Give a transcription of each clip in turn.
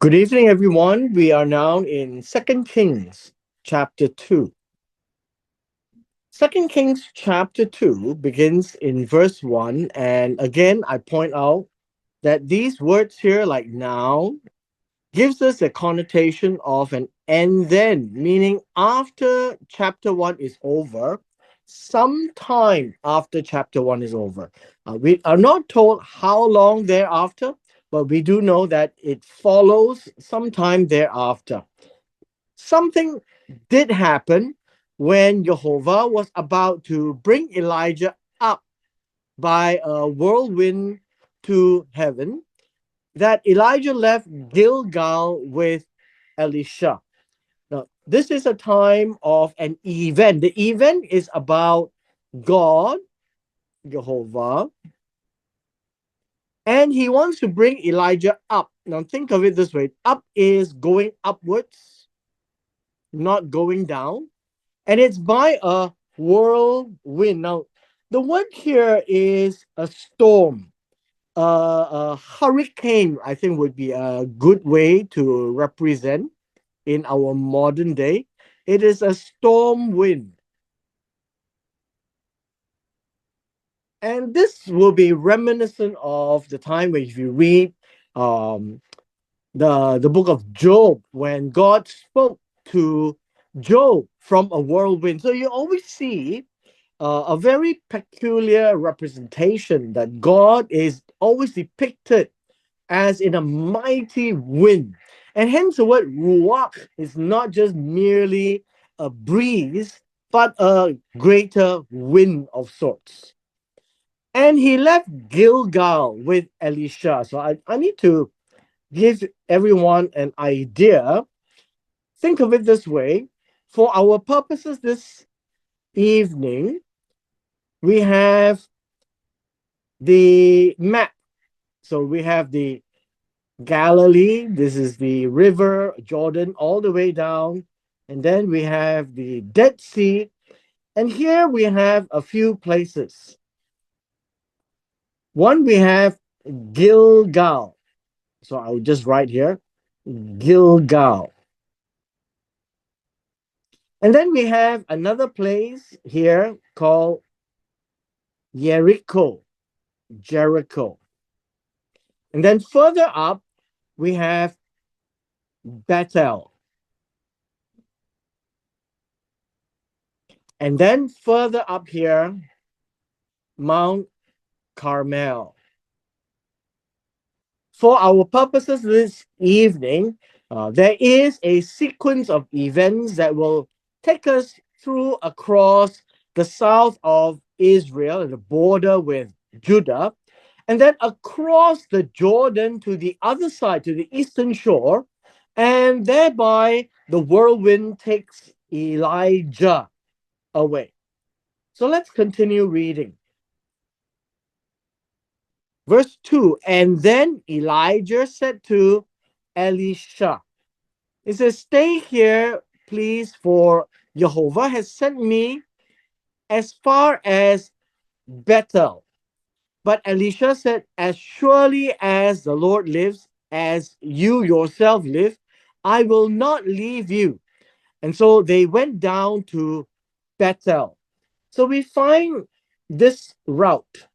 Good evening, everyone. We are now in Second Kings chapter 2. Second Kings chapter 2 begins in verse 1. And again, I point out that these words here, like now, gives us a connotation of an and then, meaning after chapter 1 is over, sometime after chapter 1 is over. We are not told how long thereafter, but we do know that it follows sometime thereafter. Something did happen when Jehovah was about to bring Elijah up by a whirlwind to heaven, that Elijah left Gilgal with Elisha. Now, this is a time of an event. The event is about God, Jehovah, and he wants to bring Elijah up. Now, think of it this way: up is going upwards, not going down, and it's by a whirlwind. Now, the word here is a storm. A hurricane, I think, would be a good way to represent in our modern day. It is a storm wind. And this will be reminiscent of the time when if you read um, the book of Job, when God spoke to Job from a whirlwind. So you always see a very peculiar representation that God is always depicted as in a mighty wind. And hence the word ruach is not just merely a breeze, but a greater wind of sorts. And he left Gilgal with Elisha. So I need to give everyone an idea. Think of it this way. For our purposes this evening, we have the map. So we have the Galilee, this is the river Jordan all the way down. And then we have the Dead Sea. And here we have a few places. One, we have Gilgal. So I'll just write here Gilgal. And then we have another place here called Jericho. Jericho. And then further up, we have Bethel. And then further up here, Mount Carmel. For our purposes this evening, there is a sequence of events that will take us through across the south of Israel, the border with Judah, and then across the Jordan to the other side, to the eastern shore, and thereby the whirlwind takes Elijah away. So let's continue reading. Verse 2, and then Elijah said to Elisha, he says, stay here, please, for Jehovah has sent me as far as Bethel. But Elisha said, as surely as the Lord lives, as you yourself live, I will not leave you. And so they went down to Bethel. So we find this route,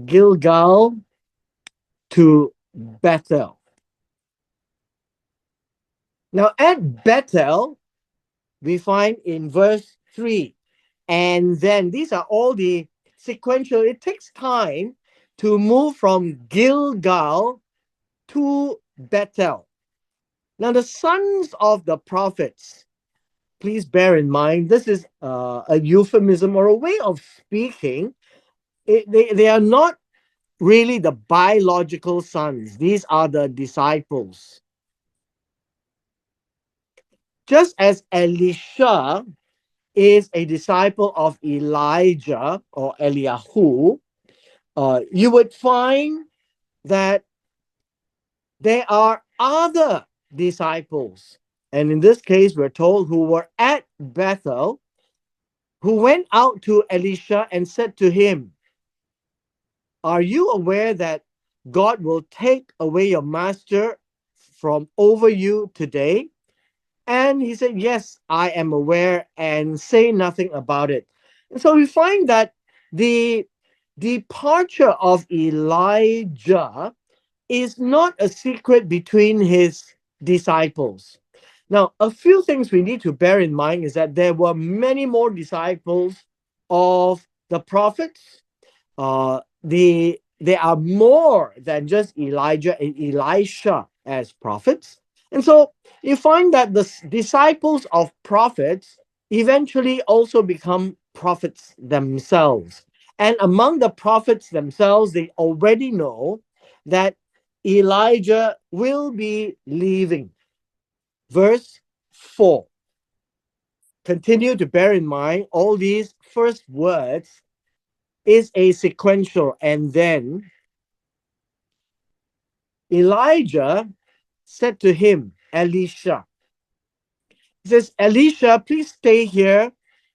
Gilgal to Bethel. Now at Bethel, we find in verse 3, and then these are all the sequential. It takes time to move from Gilgal to Bethel. Now, the sons of the prophets, please bear in mind, this is a euphemism or a way of speaking. They are not really the biological sons, these are the disciples. Just as Elisha is a disciple of Elijah or Eliyahu, you would find that there are other disciples. And in this case, we're told who were at Bethel, who went out to Elisha and said to him, are you aware that God will take away your master from over you today? And he said, yes, I am aware, and say nothing about it. And so we find that the departure of Elijah is not a secret between his disciples. Now, a few things we need to bear in mind is that there were many more disciples of the prophets. There are more than just Elijah and Elisha as prophets. And so you find that the disciples of prophets eventually also become prophets themselves. And among the prophets themselves, they already know that Elijah will be leaving. Verse 4. Continue to bear in mind all these first words is a sequential. And then Elijah said to him, Elisha, he says, Elisha, please stay here,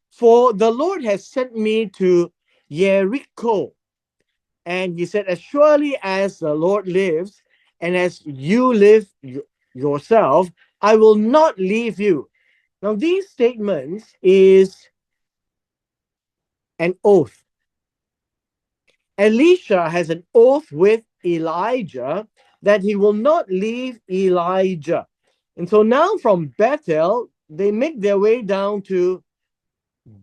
for the Lord has sent me to Jericho. And he said, as surely as the Lord lives, and as you live yourself, I will not leave you. Now, these statements is an oath. Elisha has an oath with Elijah that he will not leave Elijah. And so now from Bethel, they make their way down to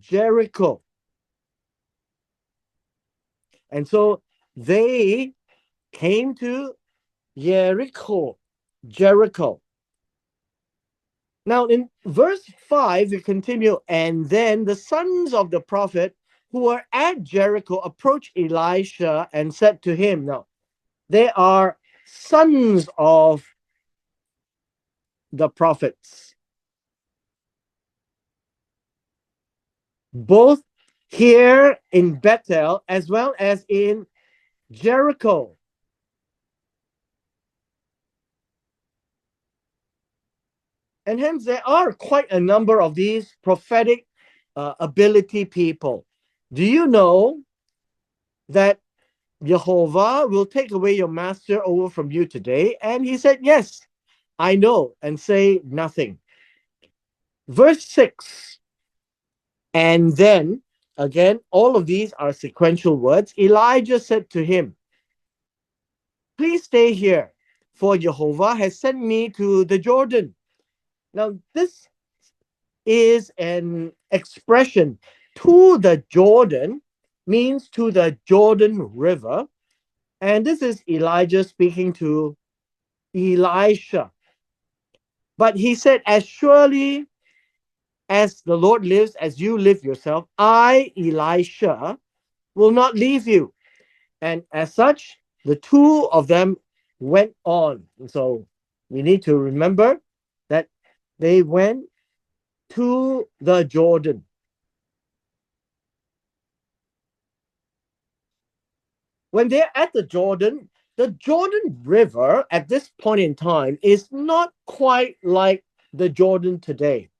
Jericho. And so they came to Jericho. Jericho. Now in verse 5, we continue, and then the sons of the prophet who were at Jericho approached Elisha and said to him, now, they are sons of the prophets, both here in Bethel as well as in Jericho. And hence, there are quite a number of these prophetic ability people. Do you know that Jehovah will take away your master over from you today? And he said, yes, I know, and say nothing. Verse 6. And then, again, all of these are sequential words. Elijah said to him, please stay here, for Jehovah has sent me to the Jordan. Now, this is an expression. To the Jordan means to the Jordan River. And this is Elijah speaking to Elisha. But he said, as surely as the Lord lives, as you live yourself, I, Elisha, will not leave you. And as such, the two of them went on. And so we need to remember that they went to the Jordan. When they're at the Jordan River at this point in time is not quite like the Jordan today.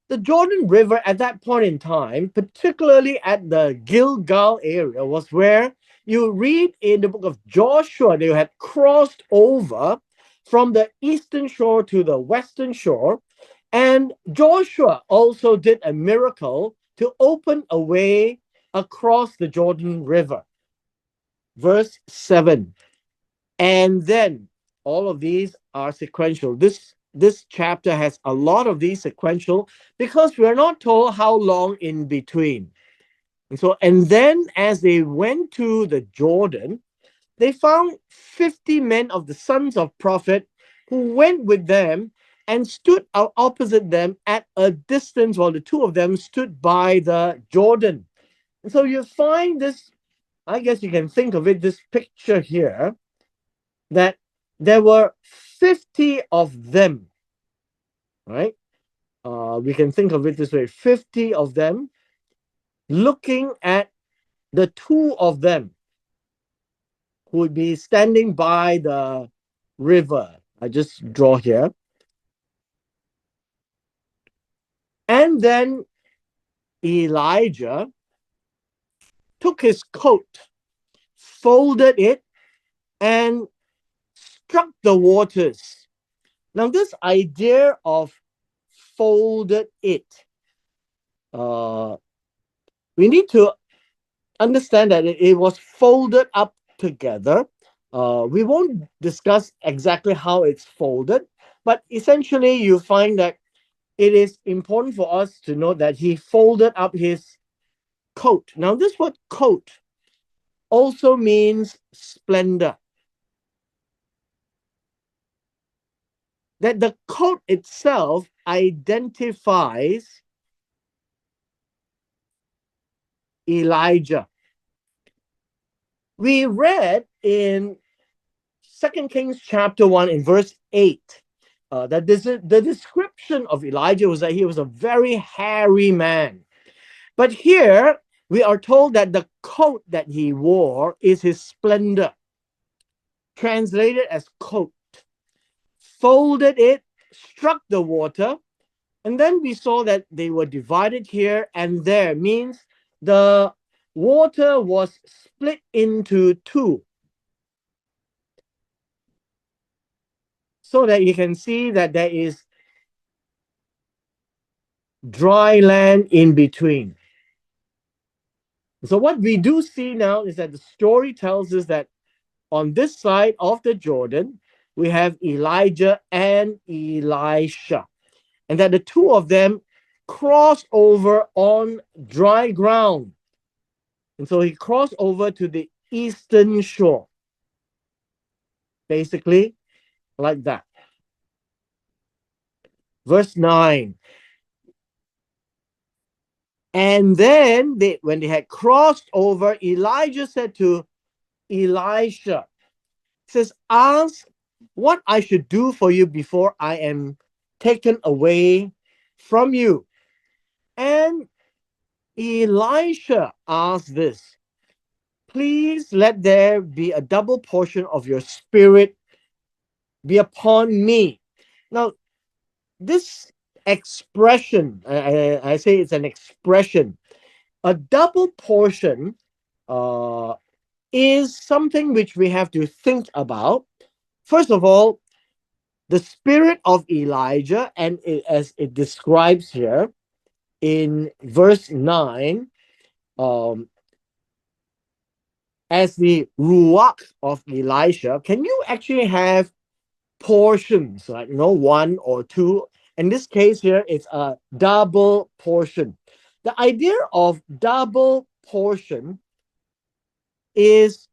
The Jordan River at that point in time, particularly at the Gilgal area, was where you read in the book of Joshua, they had crossed over from the eastern shore to the western shore. And Joshua also did a miracle to open a way across the Jordan River. Verse 7. And then all of these are sequential. This chapter has a lot of these sequential because we're not told how long in between. And then as they went to the Jordan, they found 50 men of the sons of prophet who went with them and stood out opposite them at a distance while the two of them stood by the Jordan. And so you find this, I guess you can think of it, this picture here, that there were 50 of them, right? We can think of it this way, 50 of them looking at the two of them who would be standing by the river. I just draw here. And then Elijah took his coat, folded it, and struck the waters. Now, this idea of folded it, uh, we need to understand that it was folded up together. We won't discuss exactly how it's folded, but essentially, you find that it is important for us to know that he folded up his coat. Now, this word coat also means splendor. That the coat itself identifies Elijah. We read in 2 Kings chapter 1 in verse 8 that the description of Elijah was that he was a very hairy man. But here we are told that the coat that he wore is his splendor, translated as coat. Folded it, struck the water, and then we saw that they were divided here and there, means the water was split into two. So that you can see that there is dry land in between. So what we do see now is that the story tells us that on this side of the Jordan, we have Elijah and Elisha, and that the two of them cross over on dry ground. And so he crossed over to the eastern shore, basically like that. Verse 9. And then when they had crossed over, Elijah said to Elisha, says, ask what I should do for you before I am taken away from you. And Elisha asked this, please let there be a double portion of your spirit be upon me. Now, this expression, I say it's an expression, a double portion is something which we have to think about. First of all, the spirit of Elijah, and as it describes here in verse 9, um, as the ruach of Elisha, can you actually have portions, like one or two? In this case here, it's a double portion. The idea of double portion is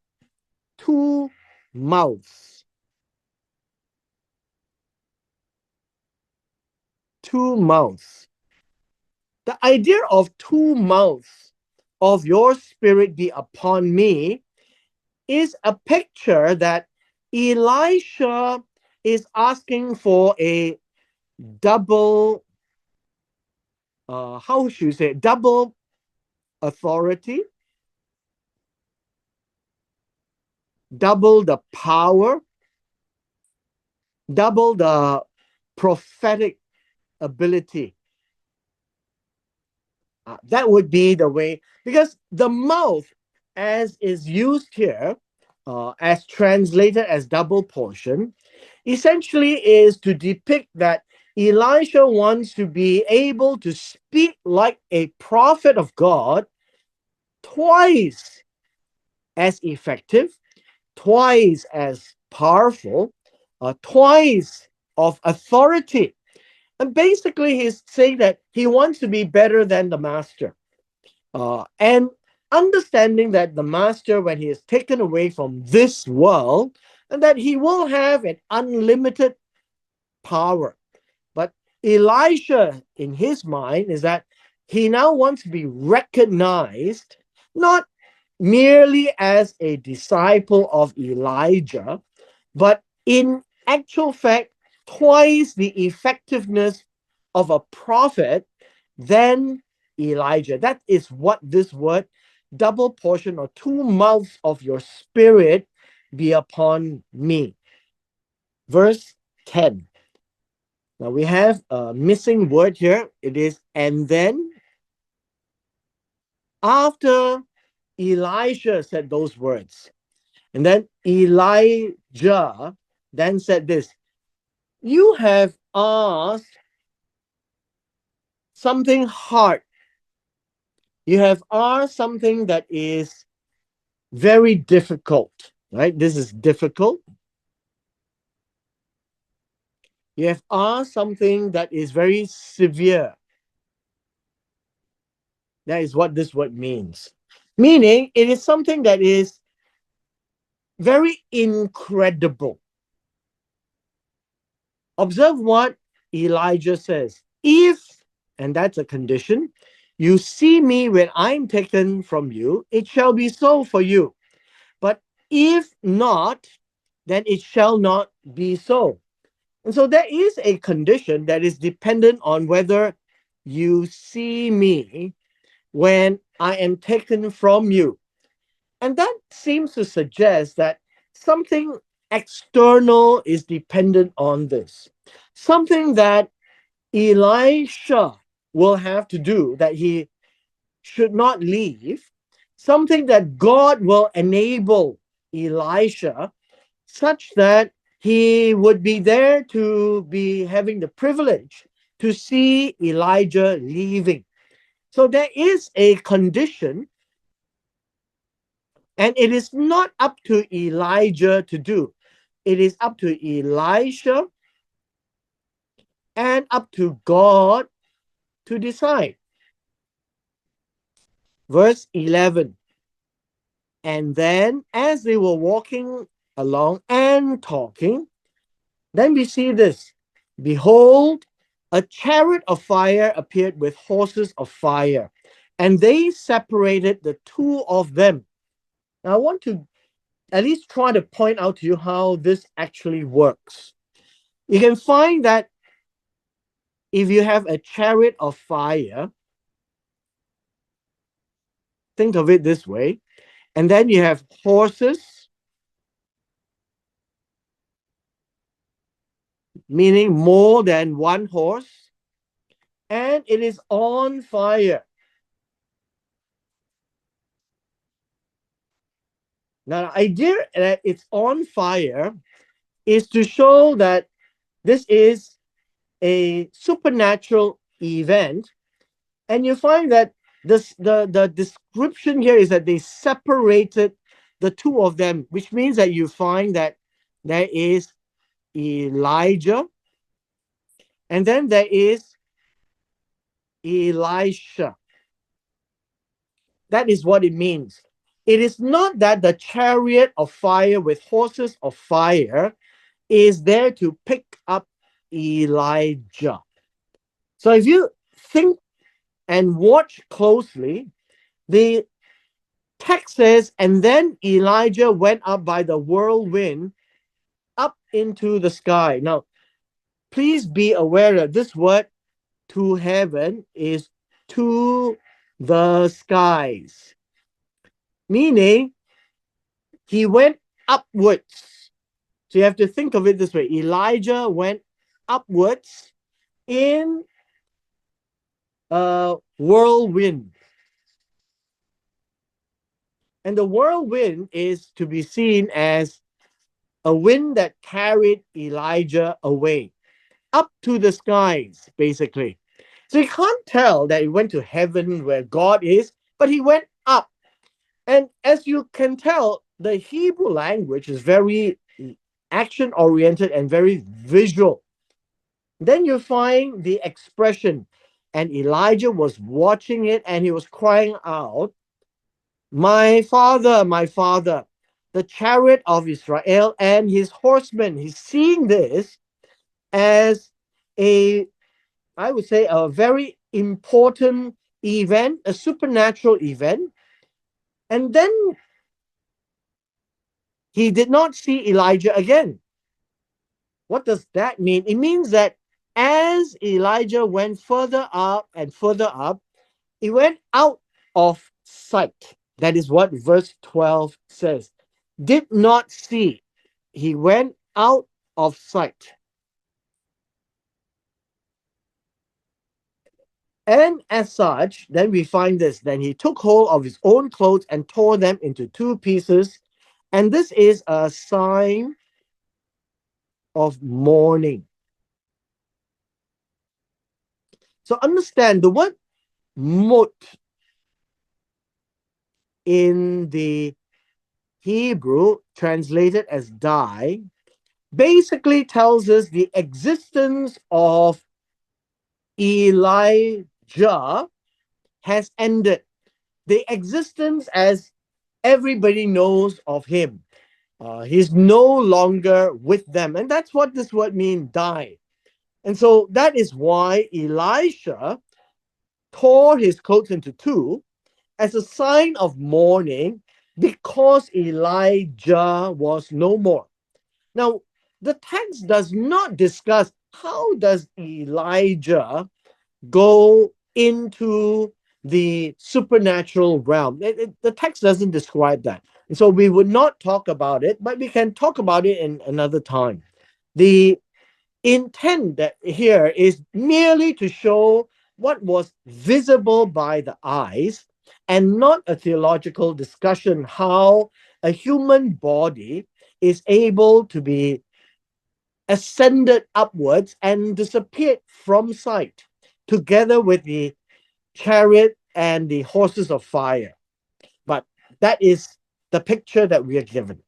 two mouths. Two mouths. The idea of two mouths of your spirit be upon me is a picture that Elisha is asking for a double, how should you say, double authority, double the power, double the prophetic ability. That would be the way, because the mouth, as is used here, as translated as double portion, essentially is to depict that Elisha wants to be able to speak like a prophet of God, twice as effective, twice as powerful, twice of authority. And basically, he's saying that he wants to be better than the master. And understanding that the master, when he is taken away from this world, and that he will have an unlimited power. But Elisha, in his mind, is that he now wants to be recognized not merely as a disciple of Elijah, but in actual fact, twice the effectiveness of a prophet than Elijah. That is what this word, double portion or two mouths of your spirit be upon me. Verse 10. Now we have a missing word here. It is, and then after Elisha said those words, and then Elijah then said this, You have asked something hard. You have asked something that is very difficult, right? This is difficult. You have asked something that is very severe. That is what this word means. Meaning, it is something that is very incredible. Observe what Elijah says. If, and that's a condition, you see me when I'm taken from you, it shall be so for you. But if not, then it shall not be so. And so there is a condition that is dependent on whether you see me when I am taken from you. And that seems to suggest that something external is dependent on this. Something that Elisha will have to do, that he should not leave. Something that God will enable Elisha such that he would be there to be having the privilege to see Elijah leaving. So there is a condition, and it is not up to Elijah to do. It is up to Elisha and up to God to decide. Verse 11. And then, as they were walking along and talking, then we see this. Behold, a chariot of fire appeared with horses of fire, and they separated the two of them. Now, I want to at least try to point out to you how this actually works. You can find that if you have a chariot of fire, think of it this way, and then you have horses, meaning more than one horse, and it is on fire. Now, the idea that it's on fire is to show that this is a supernatural event. And you find that the description here is that they separated the two of them, which means that you find that there is Elijah and then there is Elisha. That is what it means. It is not that the chariot of fire with horses of fire is there to pick up Elijah. So if you think and watch closely, the text says, and then Elijah went up by the whirlwind up into the sky. Now, please be aware that this word to heaven is to the skies, meaning he went upwards. So you have to think of it this way. Elijah went upwards in a whirlwind. And the whirlwind is to be seen as a wind that carried Elijah away, up to the skies, basically. So you can't tell that he went to heaven where God is, but he went up. And as you can tell, the Hebrew language is very action oriented and very visual. Then you find the expression, and Elijah was watching it and he was crying out, my father, the chariot of Israel and his horsemen. He's seeing this as a, I would say, a very important event, a supernatural event. And then he did not see Elijah again. What does that mean? It means that as Elijah went further up and further up, he went out of sight. That is what verse 12 says. Did not see. He went out of sight. And as such, then we find this. Then he took hold of his own clothes and tore them into two pieces. And this is a sign of mourning. So understand the word mut in the Hebrew, translated as die, basically tells us the existence of Elijah has ended. The existence as everybody knows of him. He's no longer with them. And that's what this word means, die. And so that is why Elisha tore his clothes into two as a sign of mourning because Elijah was no more. Now, the text does not discuss how does Elijah go into the supernatural realm. The text doesn't describe that. And so we would not talk about it, but we can talk about it in another time. The intent that here is merely to show what was visible by the eyes and not a theological discussion how a human body is able to be ascended upwards and disappeared from sight together with the chariot and the horses of fire. But that is the picture that we are given.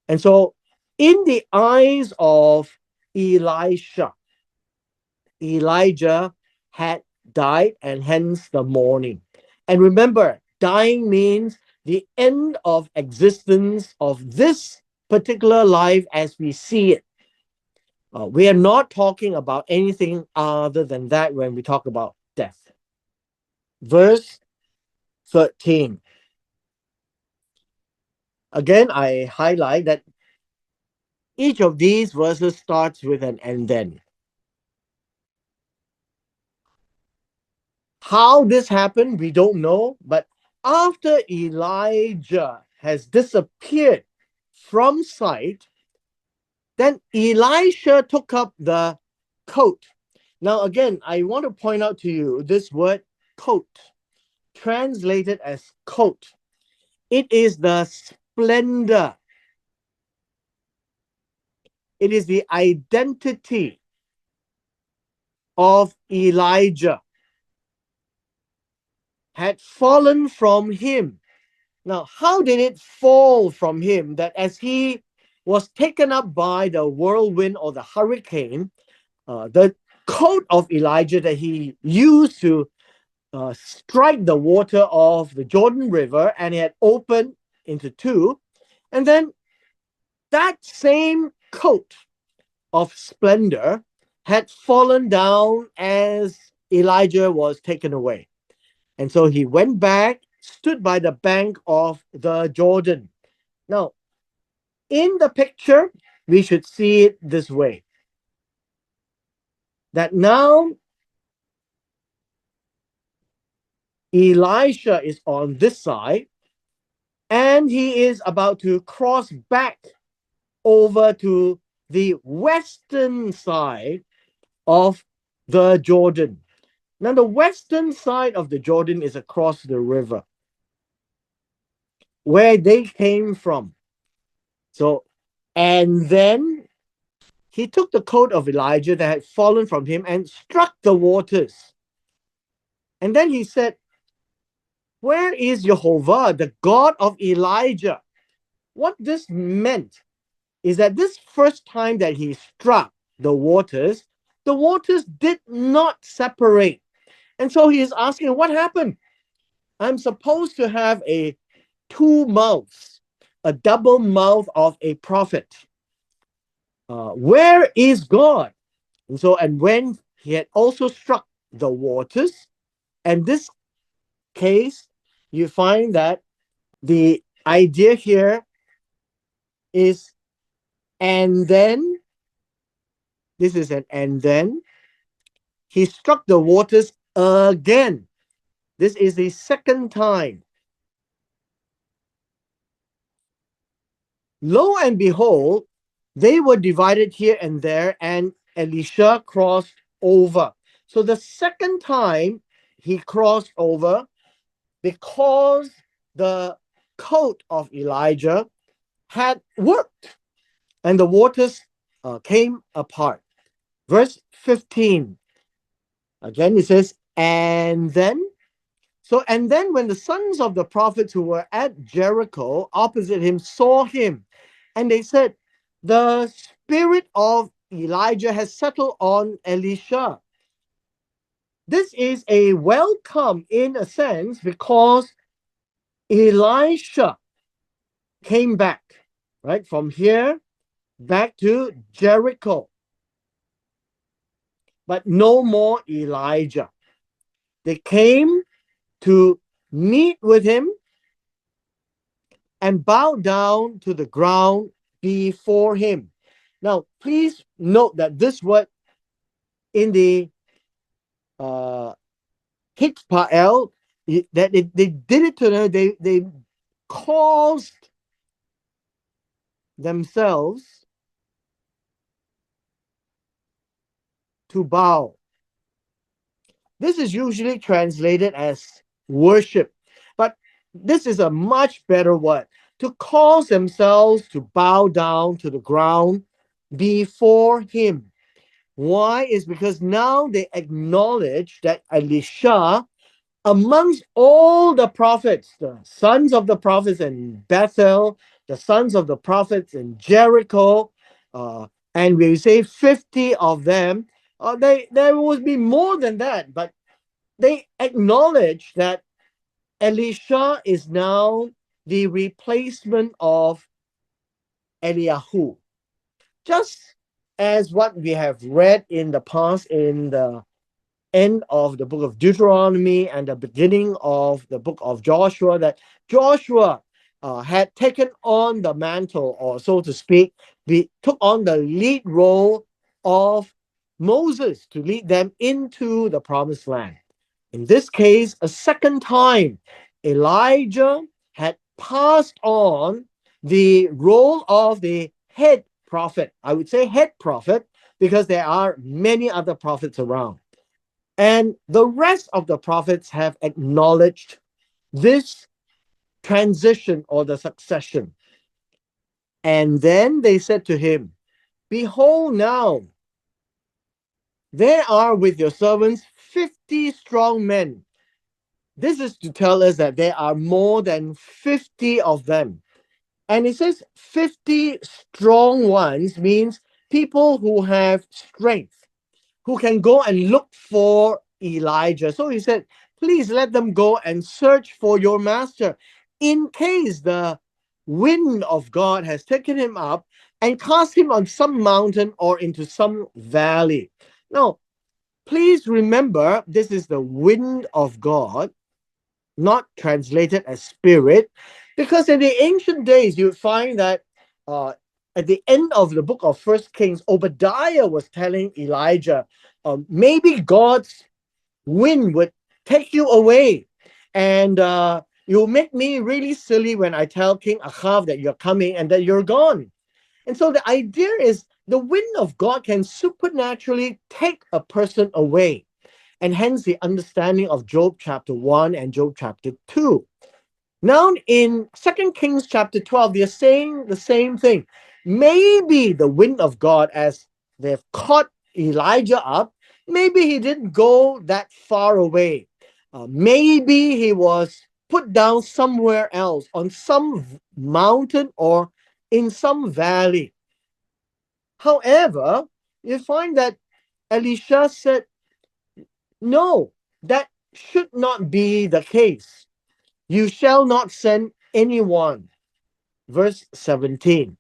And so, in the eyes of Elisha, Elijah had died, and hence the mourning. And remember, dying means the end of existence of this particular life as we see it. We are not talking about anything other than that when we talk about death. Verse 13. Again, I highlight that each of these verses starts with an and then. How this happened, we don't know, but after Elijah has disappeared from sight, then Elisha took up the coat. Now, again, I want to point out to you this word coat, translated as coat. It is the splendor, it is the identity of Elijah had fallen from him. Now, how did it fall from him that as he was taken up by the whirlwind or the hurricane, the coat of Elijah that he used to strike the water of the Jordan River and it had opened into two, and then that same coat of splendor had fallen down as Elijah was taken away. And so he went back, stood by the bank of the Jordan. Now, in the picture, we should see it this way, that now Elisha is on this side and he is about to cross back over to the western side of the Jordan. Now, the western side of the Jordan is across the river where they came from. So, and then he took the coat of Elijah that had fallen from him and struck the waters. And then he said, where is Jehovah, the God of Elijah? What this meant is that this first time that he struck the waters did not separate. And so he is asking, what happened? I'm supposed to have a two mouths, a double mouth of a prophet. Where is God? And so, and when he had also struck the waters, and this case, you find that the idea here is, and then, this is an and then, he struck the waters again. This is the second time. Lo and behold, they were divided here and there, and Elisha crossed over. So the second time he crossed over, because the coat of Elijah had worked and the waters came apart. Verse 15. Again, it says, and then. So, and then when the sons of the prophets who were at Jericho opposite him saw him, and they said, the spirit of Elijah has settled on Elisha. This is a welcome in a sense because Elisha came back, right, from here back to Jericho, but no more Elijah. They came to meet with him and bow down to the ground before him. Now, please note that this word in the uh, Hitpael, that they did it to them, they caused themselves to bow. This is usually translated as worship, but this is a much better word to cause themselves to bow down to the ground before him. Why? Is because now they acknowledge that Elisha, amongst all the prophets, the sons of the prophets in Bethel, the sons of the prophets in Jericho, and we say 50 of them, there would be more than that, but they acknowledge that Elisha is now the replacement of Eliyahu. Just as what we have read in the past in the end of the book of Deuteronomy and the beginning of the book of Joshua, that Joshua had taken on the mantle, or so to speak, took on the lead role of Moses to lead them into the promised land. In this case, a second time, Elijah had passed on the role of the head prophet. I would say head prophet because there are many other prophets around. And the rest of the prophets have acknowledged this transition or the succession. And then they said to him, behold, now there are with your servants 50 strong men. This is to tell us that there are more than 50 of them. And it says 50 strong ones means people who have strength, who can go and look for Elijah. So he said, please let them go and search for your master in case the wind of God has taken him up and cast him on some mountain or into some valley. Now, please remember, this is the wind of God, not translated as spirit, because in the ancient days, you find that uh, at the end of the book of First Kings, Obadiah was telling Elijah, maybe God's wind would take you away, and you'll make me really silly when I tell King Ahav that you're coming and that you're gone. And so the idea is the wind of God can supernaturally take a person away, and hence the understanding of Job chapter 1 and Job chapter 2. Now in 2 Kings chapter 12, they're saying the same thing. Maybe the wind of God, as they've caught Elijah up, maybe he didn't go that far away. Maybe he was put down somewhere else on some mountain or in some valley. However, you find that Elisha said, no, that should not be the case. You shall not send anyone. Verse 17.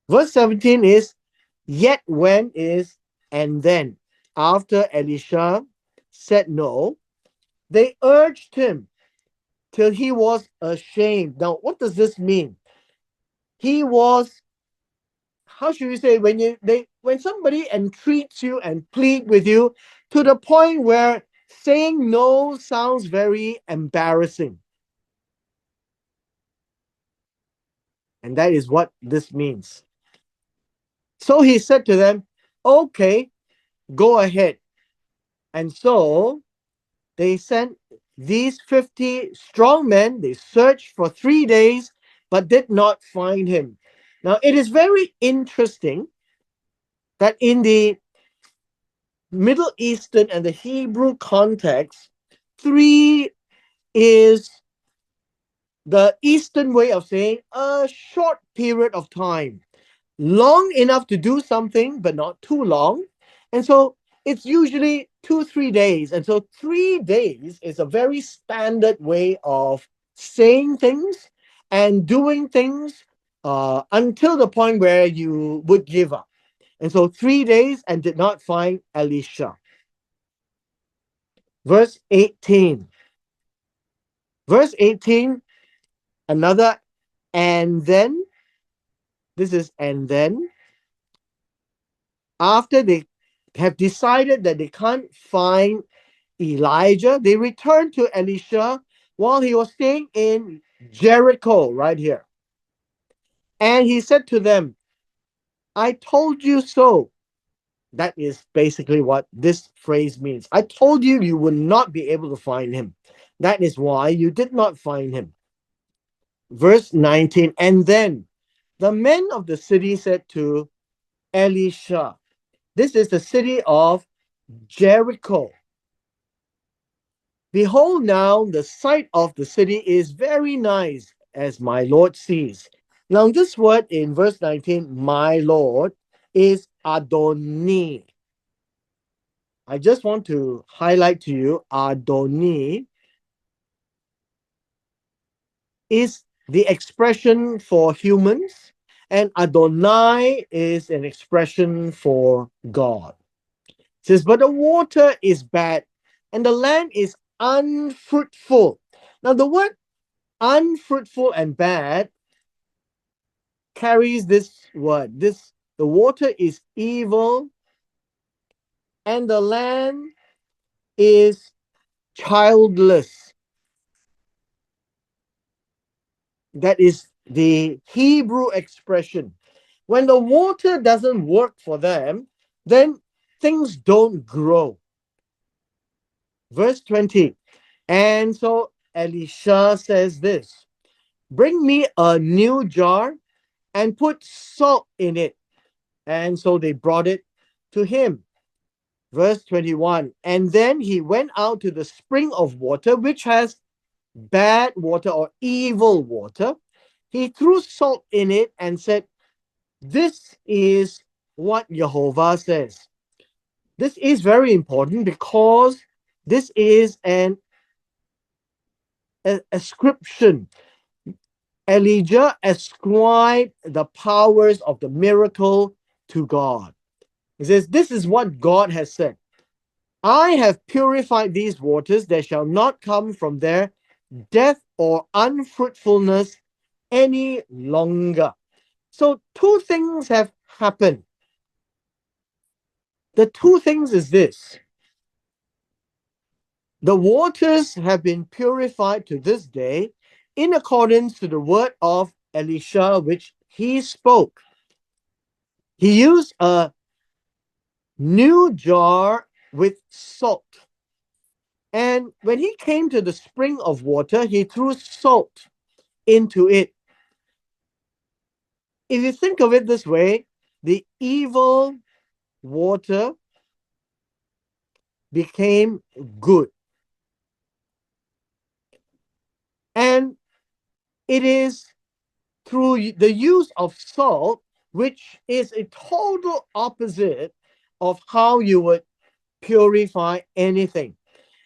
Verse 17 is, yet when is, and then. After Elisha said no, they urged him till he was ashamed. Now, what does this mean? He was, how should we say, when somebody entreats you and plead with you to the point where saying no sounds very embarrassing. And that is what this means. So he said to them, okay, go ahead. And so they sent these 50 strong men. They searched for 3 days, but did not find him. Now, it is very interesting that in the Middle Eastern and the Hebrew context, 3 is the Eastern way of saying a short period of time, long enough to do something, but not too long. And so it's usually 2, 3 days. And so 3 days is a very standard way of saying things and doing things until the point where you would give up. And so 3 days and did not find Elisha. Verse 18. Verse 18, another and then. This is and then. After they have decided that they can't find Elijah, they return to Elisha while he was staying in Jericho, right here. And he said to them, I told you so. That is basically what this phrase means. I told you you would not be able to find him. That is why you did not find him. Verse 19, and then the men of the city said to Elisha, this is the city of Jericho. Behold, now the site of the city is very nice, as my Lord sees. Now, this word in verse 19, my Lord, is Adoni. I just want to highlight to you, Adoni is the expression for humans, and Adonai is an expression for God. It says, but the water is bad, and the land is unfruitful. Now, the word unfruitful and bad carries this word. The water is evil, and the land is childless. That is the Hebrew expression. When the water doesn't work for them, then things don't grow. Verse 20. And so Elisha says this, bring me a new jar and put salt in it. And so they brought it to him. Verse 21. And then he went out to the spring of water, which has bad water or evil water. He threw salt in it and said, this is what Jehovah says. This is very important because this is an ascription. Elijah ascribed the powers of the miracle to God. He says, this is what God has said. I have purified these waters. There shall not come from there death or unfruitfulness any longer. So 2 things have happened. The 2 things is this. The waters have been purified to this day in accordance to the word of Elisha, which he spoke. He used a new jar with salt. And when he came to the spring of water, he threw salt into it. If you think of it this way, the evil water became good. And it is through the use of salt, which is a total opposite of how you would purify anything.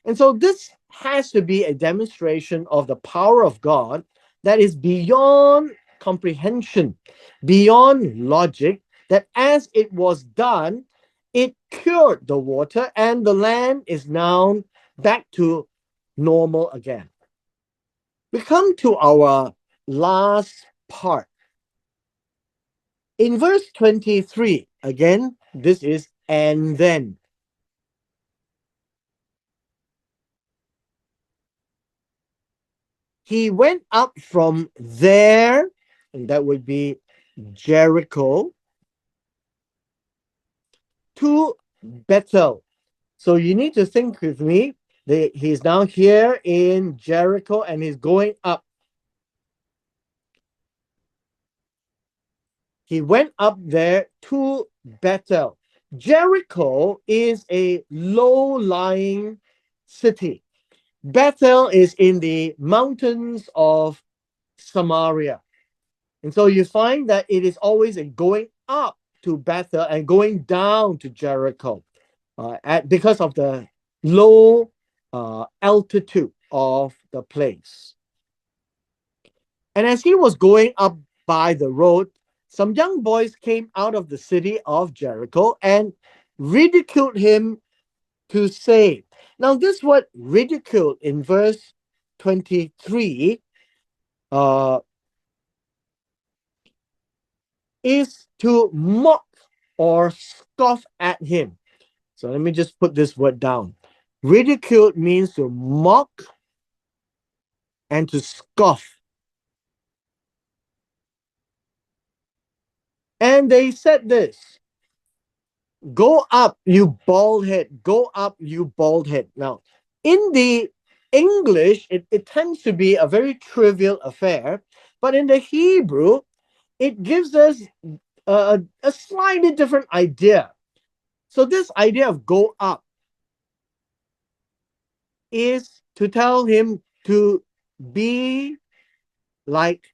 And so this has to be a demonstration of the power of God that is beyond comprehension, beyond logic, that as it was done, it cured the water and the land is now back to normal again. We come to our last part. In verse 23, again, this is and then. He went up from there, and that would be Jericho, to Bethel. So you need to think with me. He's now here in Jericho and he's going up. He went up there to Bethel. Jericho is a low-lying city. Bethel is in the mountains of Samaria. And so you find that it is always a going up to Bethel and going down to Jericho because of the low altitude of the place. And as he was going up by the road, some young boys came out of the city of Jericho and ridiculed him to say. Now, this word ridicule in verse 23 uh, is to mock or scoff at him. So let me just put this word down. Ridicule means to mock and to scoff. And they said this: go up, you bald head. Go up, you bald head. Now, in the English, it tends to be a very trivial affair, but in the Hebrew, it gives us a slightly different idea. So, this idea of go up is to tell him to be like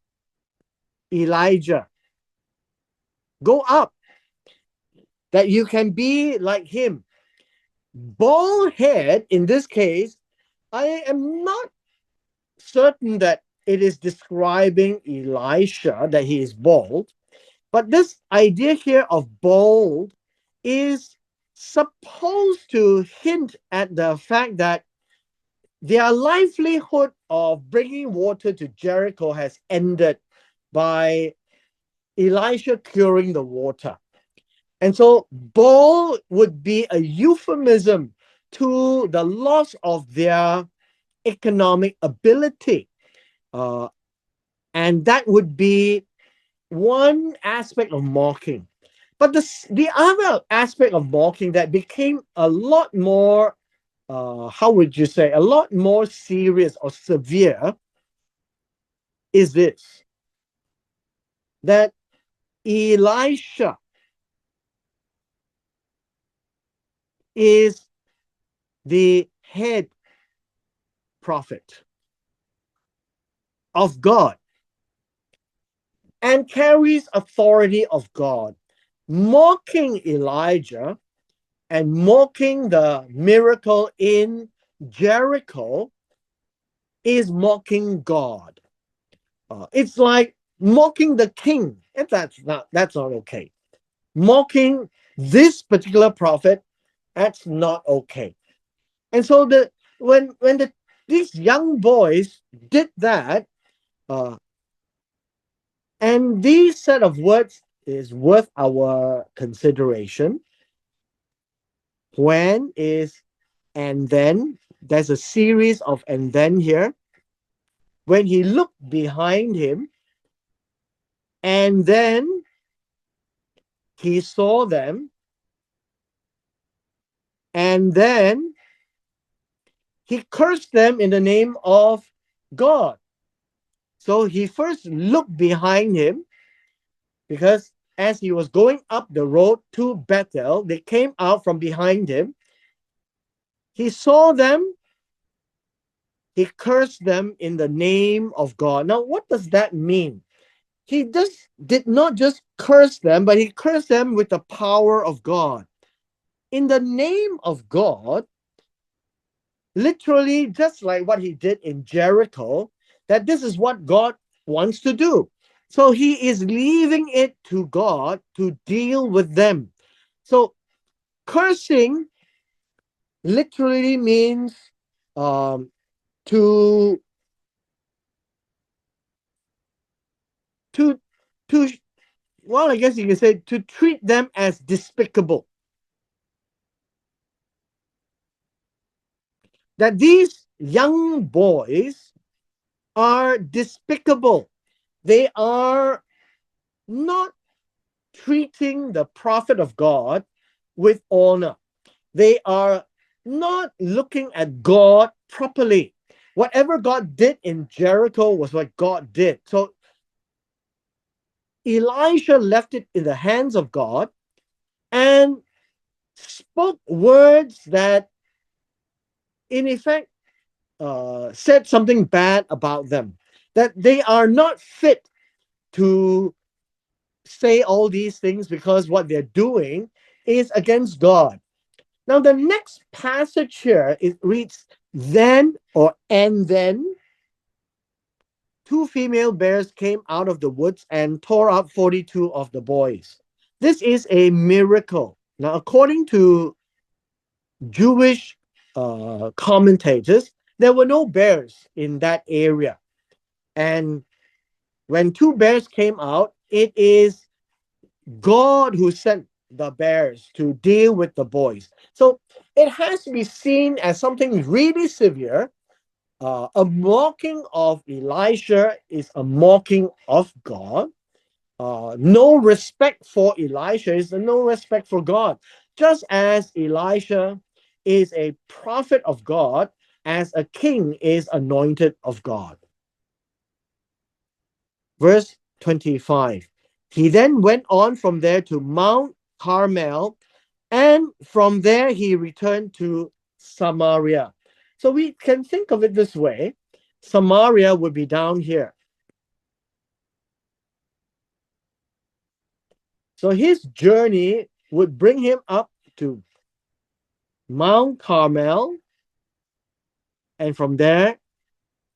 Elijah. Go up, that you can be like him. Bald head, in this case, I am not certain that it is describing Elisha, that he is bald, but this idea here of bald is supposed to hint at the fact that their livelihood of bringing water to Jericho has ended by Elisha curing the water. And so bald would be a euphemism to the loss of their economic ability. Uh, and that would be one aspect of mocking. But the other aspect of mocking that became a lot more, how would you say, a lot more serious or severe is this: that Elisha is the head prophet of God and carries authority of God. Mocking Elijah and mocking the miracle in Jericho is mocking God. It's like mocking the king, and that's not okay. Mocking this particular prophet, that's not okay. And so when these young boys did that, uh, and these set of words is worth our consideration. When is and then? There's a series of and then here. When he looked behind him, and then he saw them, and then he cursed them in the name of God. So he first looked behind him, because as he was going up the road to Bethel, they came out from behind him. He saw them, he cursed them in the name of God. Now, what does that mean? He just did not just curse them, but he cursed them with the power of God. In the name of God, literally, just like what he did in Jericho, that this is what God wants to do. So he is leaving it to God to deal with them. So cursing literally means um, to to to well, I guess you can say to treat them as despicable. That these young boys are despicable. They are not treating the prophet of God with honor. They are not looking at God properly. Whatever God did in Jericho was what God did. So Elisha left it in the hands of God, and spoke words that, in effect, said something bad about them, that they are not fit to say all these things because what they're doing is against God. Now, the next passage here, it reads, then or and then two female bears came out of the woods and tore up 42 of the boys. This is a miracle. Now, according to Jewish commentators, there were no bears in that area. And when two bears came out, it is God who sent the bears to deal with the boys. So it has to be seen as something really severe. A mocking of Elisha is a mocking of God. No respect for Elisha is no respect for God. Just as Elisha is a prophet of God, as a king is anointed of God. Verse 25. He then went on from there to Mount Carmel, and from there he returned to Samaria. So we can think of it this way. Samaria would be down here. So his journey would bring him up to Mount Carmel, and from there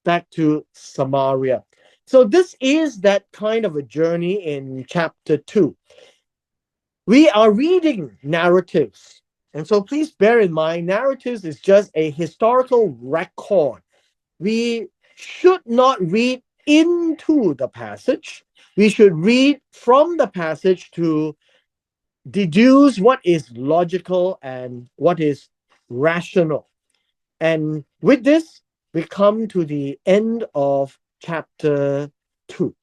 back to Samaria. So this is that kind of a journey in chapter 2. We are reading narratives. And so please bear in mind, narratives is just a historical record. We should not read into the passage. We should read from the passage to deduce what is logical and what is rational. And with this, we come to the end of chapter 2.